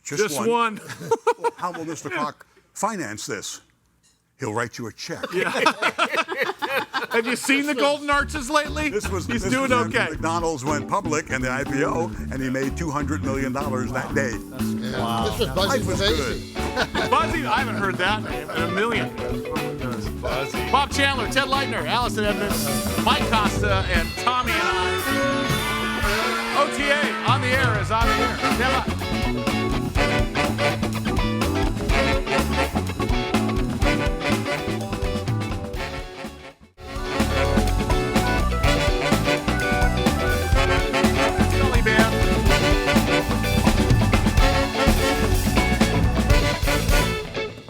A: Just one.
G: Well, how will Mr. Kroc finance this? He'll write you a check.
A: Have you seen the Golden Arches lately? He's doing okay.
G: McDonald's went public and the IPO, and he made $200 million that day.
F: Wow. This was Buzzy
G: Life was
F: Basie.
A: Buzzy, I haven't heard that name in a million.
D: Buzzy.
A: Bob Chandler, Ted Leitner, Allison Edmonds, Mike Costa, and Tommy and I. OTA on the air is on the air. Stand by. Sully Band.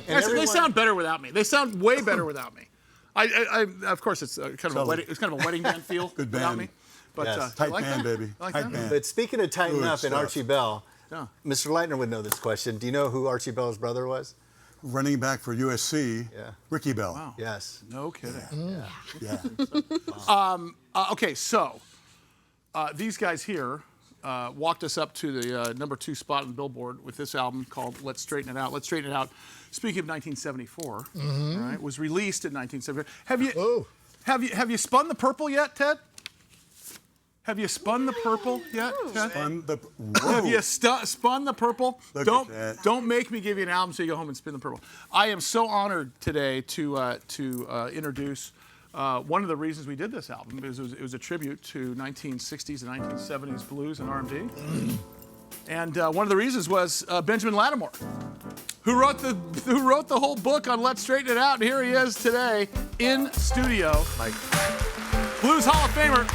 A: Actually, they sound better without me. They sound way better without me. I of course, it's kind of a wedding. It's kind of a wedding band feel
G: Good
A: without
G: band.
A: me. But
B: Yes.
G: Tight
A: like
G: band,
A: that?
G: baby.
A: Like
G: Tight
A: that?
G: band.
B: But speaking of tighten
G: Good
B: up and
G: stuff.
B: Archie Bell,
A: Yeah.
B: Mr. Lightner would know this question. Do you know who Archie Bell's brother was?
G: Running back for USC,
B: Yeah.
G: Ricky Bell.
A: Wow.
B: Yes.
A: No kidding.
G: Yeah.
A: Okay, so these guys here walked us up to the number 2 spot on the Billboard with this album called Let's Straighten It Out. Let's Straighten It Out, speaking of 1974, right, was released in 1974. Have you spun the purple yet, Ted? Have you spun the purple yet? Ted?
G: Whoa.
A: Have you spun the purple?
G: Look
A: don't
G: at that.
A: don't make me give you an album so you go home and spin the purple. I am so honored today to introduce one of the reasons we did this album is it was a tribute to 1960s and 1970s blues and R&B. And one of the reasons was Benjamin Latimore, who wrote the whole book on Let's Straighten It Out. And here he is today in studio.
B: Mike.
A: Blues Hall of Famer,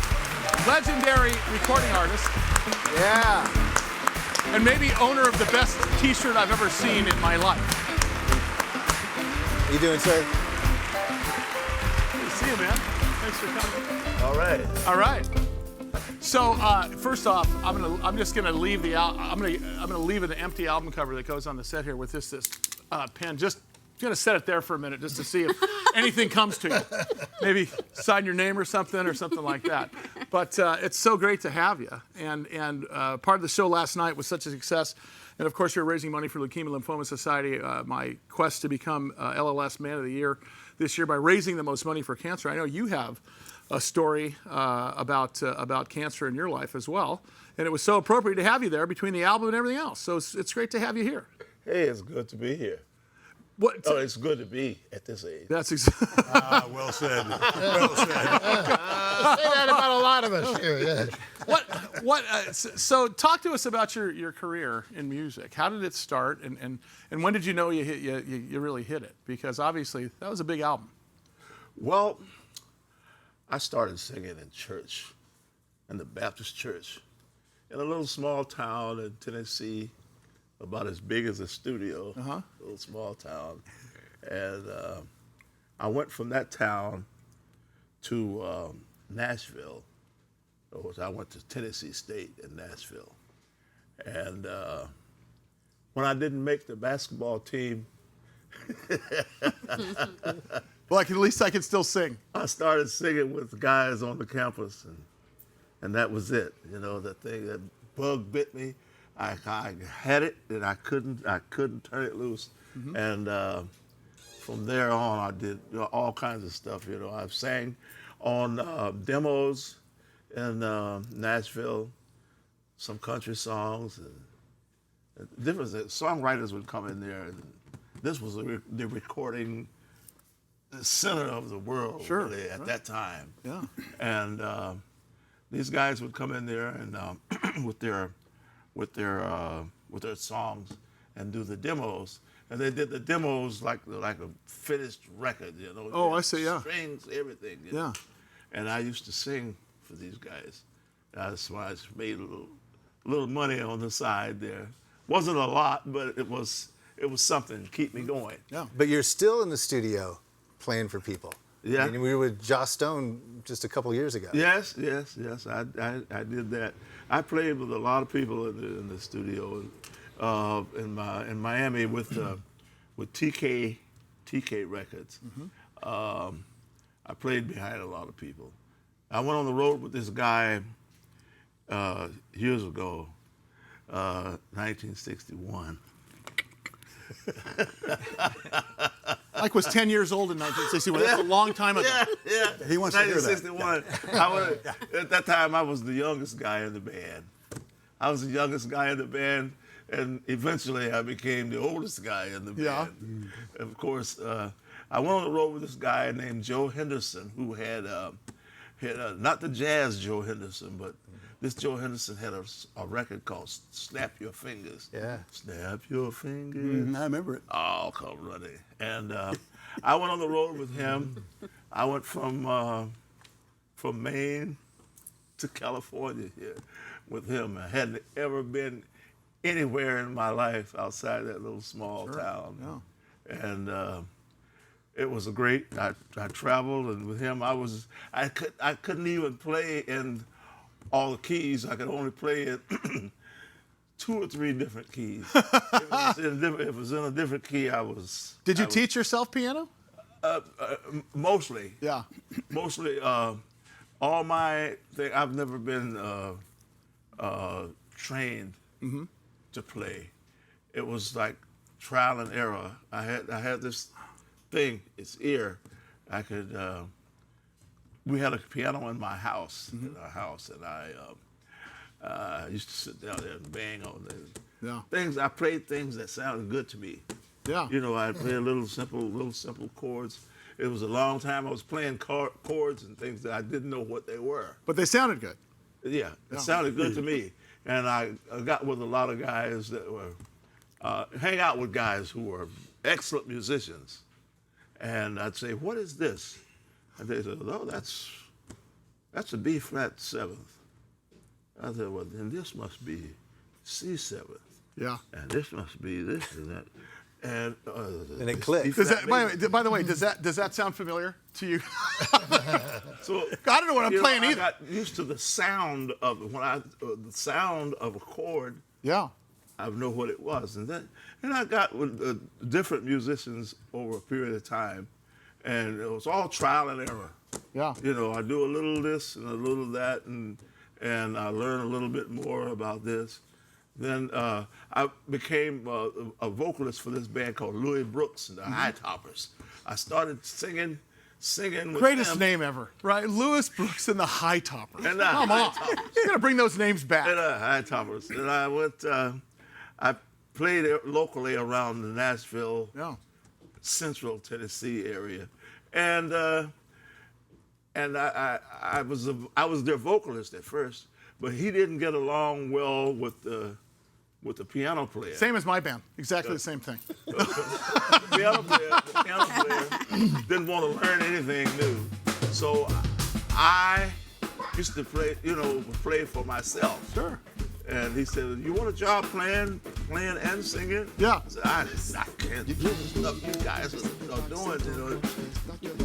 A: legendary recording artist,
B: Yeah.
A: and maybe owner of the best T-shirt I've ever seen in my life.
B: How you doing, sir?
A: Good to see you, man. Thanks for coming.
H: All right.
A: All right. So first off, I'm just gonna leave I'm gonna leave an empty album cover that goes on the set here with this pen. Just gonna set it there for a minute just to see if anything comes to you. Maybe sign your name or something like that. But it's so great to have you. And part of the show last night was such a success. And of course, you're raising money for Leukemia Lymphoma Society. My quest to become LLS Man of the Year this year by raising the most money for cancer. I know you have a story about cancer in your life as well, and it was so appropriate to have you there between the album and everything else. So it's great to have you here.
H: Hey, it's good to be here.
A: What?
H: Oh, it's good to be at this age.
A: That's exactly.
G: Well said. Well said.
F: Say that about a lot of us here. Yes.
A: So talk to us about your career in music. How did it start, and when did you know you really hit it? Because obviously that was a big album.
H: Well, I started singing in church, in the Baptist church, in a little small town in Tennessee, about as big as a studio, little small town. And I went from that town to Nashville. I went to Tennessee State in Nashville. And when I didn't make the basketball team,
A: Well, at least I can still sing.
H: I started singing with the guys on the campus, and that was it. You know, the thing, that bug bit me. I had it, and I couldn't turn it loose. And from there on, I did all kinds of stuff. You know, I've sang on demos in Nashville, some country songs, and different songwriters would come in there, and this was the recording center of the world, really, at that time.
A: Yeah.
H: And these guys would come in there and with their songs and do the demos. And they did the demos like a finished record, you know.
A: Oh, I see, yeah.
H: Strings, everything. You know? And I used to sing for these guys. That's why I made a little money on the side there. Wasn't a lot, but it was something to keep me going.
A: Yeah.
B: But you're still in the studio playing for people.
H: Yeah.
B: I mean, we were with Joss Stone just a couple years ago.
H: Yes. I did that. I played with a lot of people in the studio in Miami with TK Records. I played behind a lot of people. I went on the road with this guy years ago, 1961.
A: Mike was 10 years old in 1961. That's a long time ago.
H: Yeah.
G: He wants to hear that.
H: 1961. At that time, I was the youngest guy in the band. And eventually I became the oldest guy in the band.
A: Yeah.
H: Of course, I went on the road with this guy named Joe Henderson, who had not the jazz Joe Henderson, but this Joe Henderson had a record called Snap Your Fingers.
B: Yeah.
H: Snap your fingers.
G: I remember it.
H: Oh, come running. And I went on the road with him. I went from Maine to California here with him. I hadn't ever been anywhere in my life outside that little small town.
A: Yeah.
H: And it was a great. I traveled, and with him, I couldn't even play in all the keys. I could only play it 2 or 3 different keys. If it was in a different key, I was.
A: Did you teach yourself piano?
H: Mostly.
A: Yeah.
H: Mostly. All my thing. I've never been trained to play. It was like trial and error. I had this thing. It's ear. I could we had a piano in my house, in our house, and I used to sit down there and bang on things. I played things that sounded good to me.
A: Yeah.
H: You know, I played little simple chords. It was a long time I was playing chords and things that I didn't know what they were.
A: But they sounded good.
H: Yeah, it sounded good to me. And I got with a lot of guys that were, hang out with guys who were excellent musicians. And I'd say, what is this? And they said, oh, that's a B flat seventh. I said, well, then this must be C seventh.
A: Yeah.
H: And this must be this and that. And
B: it clicked.
A: By the way, does that sound familiar to you?
H: So
A: I don't know what I'm playing
H: I
A: either.
H: got used to the sound of the sound of a chord.
A: Yeah.
H: I know what it was, and I got with different musicians over a period of time, and it was all trial and error.
A: Yeah.
H: You know, I do a little of this and a little of that, and I learn a little bit more about this. Then I became a vocalist for this band called Louis Brooks and the High Toppers. I started singing with
A: Greatest
H: them.
A: name ever, right? Louis Brooks and the High Toppers.
H: And the
A: Come
H: High
A: on.
H: Toppers.
A: You got to bring those names back.
H: And High Toppers. And I went, I played locally around the Nashville, Central Tennessee area. And I was their vocalist at first, but he didn't get along well with the piano player.
A: Same as my band. Exactly the same thing.
H: The piano player didn't want to learn anything new. So I used to play for myself.
A: Sure.
H: And he said, you want a job playing and singing?
A: Yeah.
H: I said, I can't do the stuff you guys are doing. You know.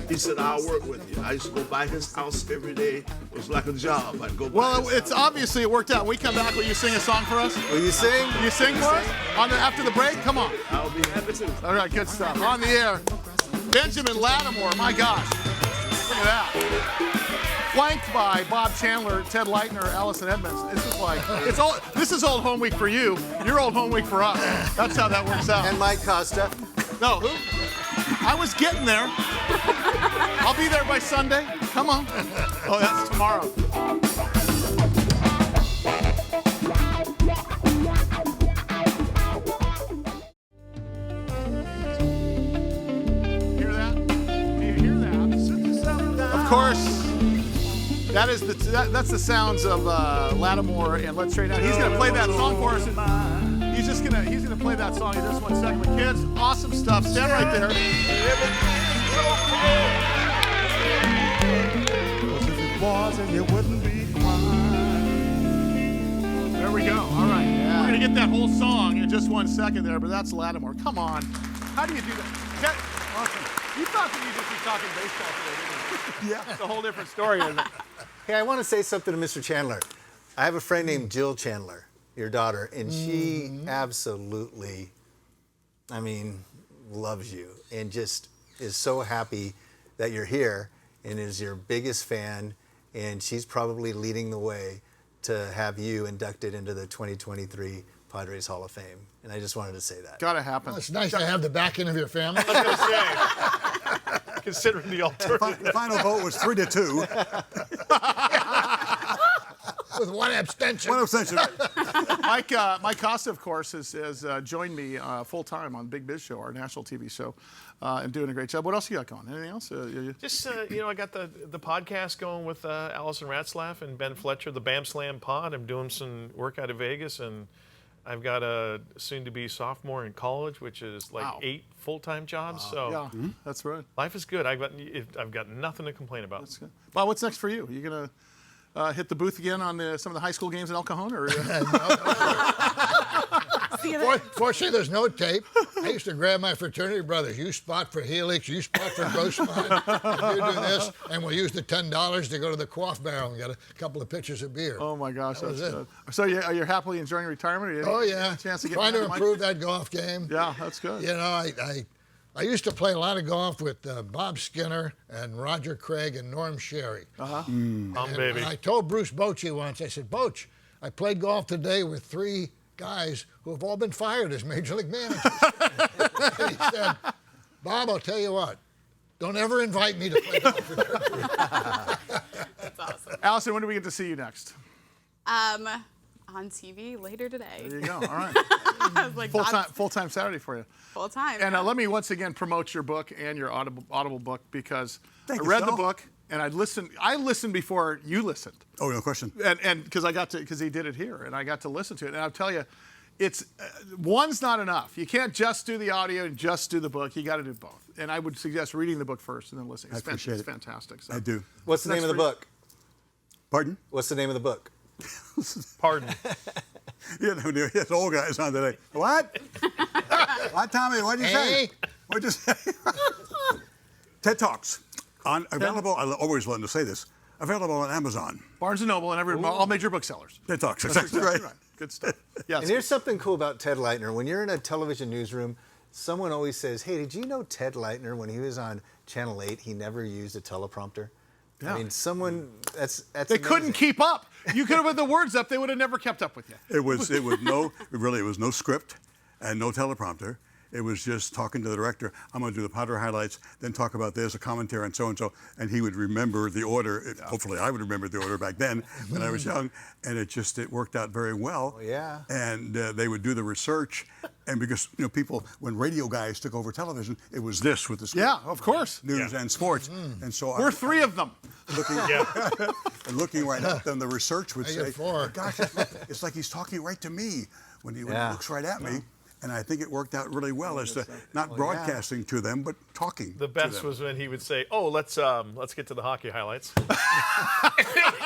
H: He said, I'll work with you. I used to go by his house every day. It was like a job. I'd go by
A: Well,
H: his
A: it's
H: house.
A: obviously it worked out. When we come back, will you sing a song for us?
B: Will you sing?
A: Will you sing for us? After the break? Come on.
H: I'll be happy to.
A: All right, good stuff. On the air, Benjamin Latimore. My gosh. Look at that. Flanked by Bob Chandler, Ted Leitner, Allison Edmonds. This is old home week for you. You're old home week for us. That's how that works out.
B: And Mike Costa.
A: No, who? I was getting there. I'll be there by Sunday. Come on. Oh, that's tomorrow. Hear that? Do you hear that? Of course. That's the sounds of Latimore and Let's Trade Out. He's gonna play that song for us. And he's gonna play that song in just 1 second. But kids, awesome stuff. Stand right there. There we go. All right. Yeah. We're gonna get that whole song in just 1 second there, but that's Latimore. Come on. How do you do that? Awesome. You thought that you just be talking baseball today, didn't you? Yeah. It's a whole different story, isn't it?
B: Hey, I want to say something to Mr. Chandler. I have a friend named Jill Chandler, your daughter, and she absolutely, loves you and just is so happy that you're here and is your biggest fan, and she's probably leading the way to have you inducted into the 2023 Padres Hall of Fame. And I just wanted to say that.
A: Gotta happen.
F: Well, it's nice to have the backing of your family.
D: I was going to say, considering the alternative.
G: The final vote was 3-2.
F: With one abstention.
G: One abstention.
A: Mike Costa, of course, has joined me full time on Big Biz Show, our national TV show, and doing a great job. What else you got going? Anything else?
D: Just, I got the podcast going with Allison Ratzlaff and Ben Fletcher, the Bam Slam Pod. I'm doing some work out of Vegas, and I've got a soon-to-be sophomore in college, which is like 8 full-time jobs. So
A: Yeah, that's right.
D: life is good. I've got nothing to complain about.
A: That's good. Well, what's next for you? Are you going to hit the booth again on some of the high school games in El Cajon? Or,
F: Fortunately, there's no tape. I used to grab my fraternity brothers. You spot for Helix, you spot for Grossman. You do this, and we'll use the $10 to go to the Quaff Barrel and get a couple of pitchers of beer.
A: Oh my gosh,
F: That was
A: that's
F: it.
A: good. So are you happily enjoying retirement? Or you
F: Oh yeah,
A: a chance to get
F: trying to
A: back, Mike?
F: improve that golf game.
A: Yeah, that's good.
F: You know, I used to play a lot of golf with Bob Skinner and Roger Craig and Norm Sherry.
D: Baby.
F: And I told Bruce Bochy once, I said, Boch, I played golf today with 3 guys who have all been fired as major league managers. And he said, Bob, I'll tell you what, don't ever invite me to play golf again.
A: Allison, when do we get to see you next?
E: On TV later today.
A: There you go. All right.
E: I was like,
A: Full-time Saturday for you.
E: full time.
A: And let me once again promote your book and your Audible book because
G: Thank
A: I
G: you,
A: read the
G: Sal.
A: book and I listened before you listened.
G: Oh, no question.
A: And because he did it here and I got to listen to it. And I'll tell you, it's one's not enough. You can't just do the audio and just do the book. You got to do both. And I would suggest reading the book first and then listening.
G: I appreciate
A: It's
G: it.
A: fantastic. So.
G: I do.
B: What's the name of the book?
G: Pardon?
B: What's the name of the book?
D: Pardon.
G: Yeah, no, yes, old guys on today. What? What, Tommy? What'd you say? What'd you say? TED Talks. Available, I always love to say this, available on Amazon.
A: Barnes & Noble and all major booksellers.
G: TED Talks,
A: That's
G: exactly right.
A: Good stuff. Yes.
B: And here's something cool about Ted Leitner. When you're in a television newsroom, someone always says, hey, did you know Ted Leitner, when he was on Channel 8, he never used a teleprompter?
A: Yeah.
B: I mean, that's
A: They
B: amazing.
A: couldn't keep up. You could have put the words up. They would have never kept up with you.
G: It was no script and no teleprompter. It was just talking to the director. I'm going to do the Padre highlights, then talk about this, a commentary, and so, and he would remember the order. Hopefully, I would remember the order back then when I was young, and it worked out very well.
B: Oh, yeah.
G: And they would do the research, and because people, when radio guys took over television, it was this with the script.
A: Yeah, of course.
G: News and sports, and so
A: We're three of them.
G: looking right at them, the research would
F: I
G: say,
F: get four.
G: "Oh, gosh, it's like he's talking right to me when he looks right at me." And I think it worked out really well as to not broadcasting to them, but talking.
D: The
G: to
D: best
G: them.
D: was when he would say, "Oh, let's get to the hockey highlights."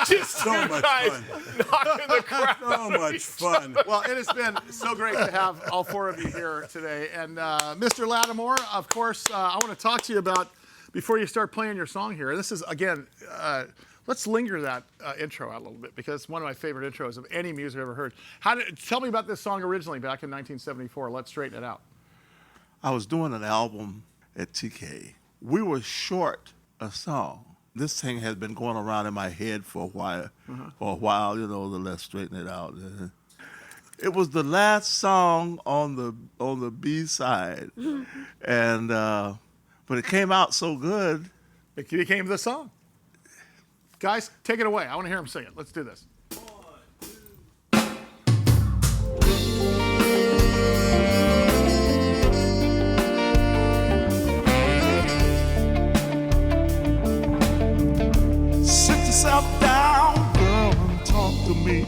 D: Just
G: So
D: two
G: much
D: guys
G: fun.
D: knocking the crap
G: So
D: out of
G: much
D: each
G: fun.
A: Well, it has been so great to have all four of you here today. And Mr. Latimore, of course, I want to talk to you about, before you start playing your song here, this is, again, let's linger that intro out a little bit because it's one of my favorite intros of any music I've ever heard. Tell me about this song originally back in 1974. Let's straighten it out.
H: I was doing an album at TK. We were short a song. This thing has been going around in my head for a while. The Let's Straighten It Out. It was the last song on the B side, and but it came out so good.
A: It became the song. Guys, take it away. I want to hear him sing it. Let's do this.
H: Sit yourself down, girl, and talk to me.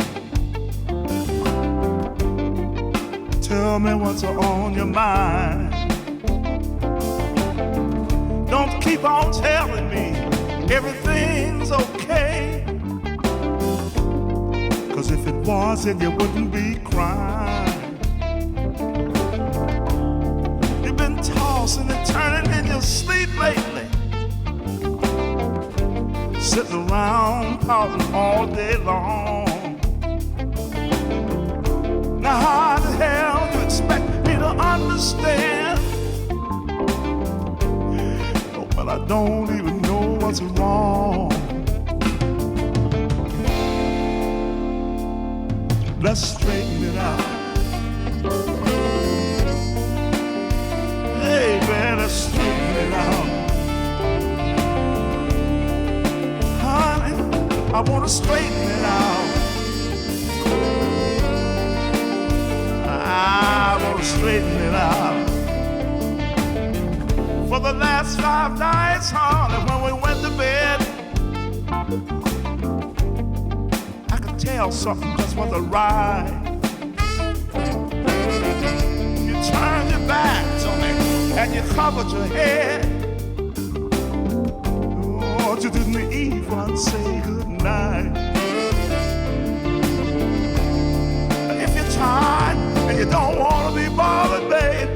H: Tell me what's on your mind. Don't keep on telling me everything's okay. 'Cause if it wasn't, you wouldn't be crying. You've been tossing and turning in your sleep lately, sitting around pouting all day long. Now how the hell you expect me to understand? Oh, well, I don't even know what's wrong. Let's straighten it out. Hey, man, let's straighten it out. Honey, I want to straighten it out. I want to straighten it out. For the last 5 nights, honey, when we went to bed, I could tell something just wasn't right. You turned your back to me and you covered your head. Oh, you didn't even say goodnight. If you're tired and you don't want to be bothered, babe,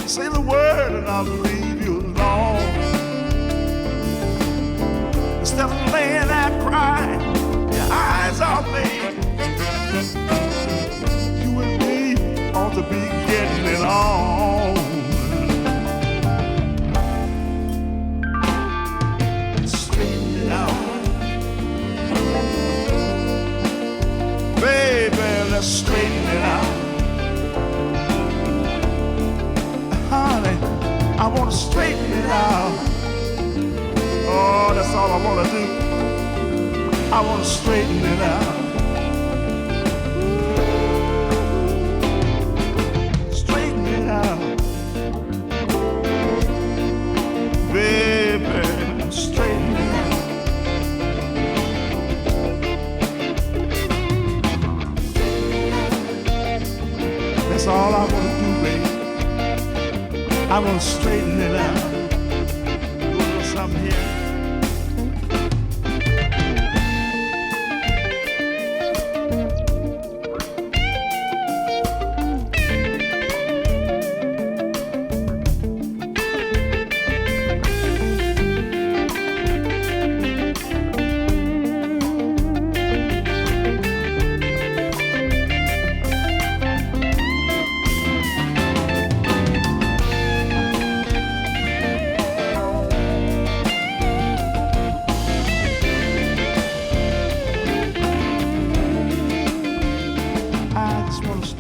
H: say the word and I'll leave you alone. Instead of laying there crying, your eyes on me, you and me ought to be getting it on. Straighten it out. Baby, let's straighten it out. Honey, I want to straighten it out. Oh, that's all I want to do.
I: I want to straighten it out. Straighten it out. Baby, straighten it out. That's all I want to do, baby. I want to straighten it out. Do a little something here. I just want to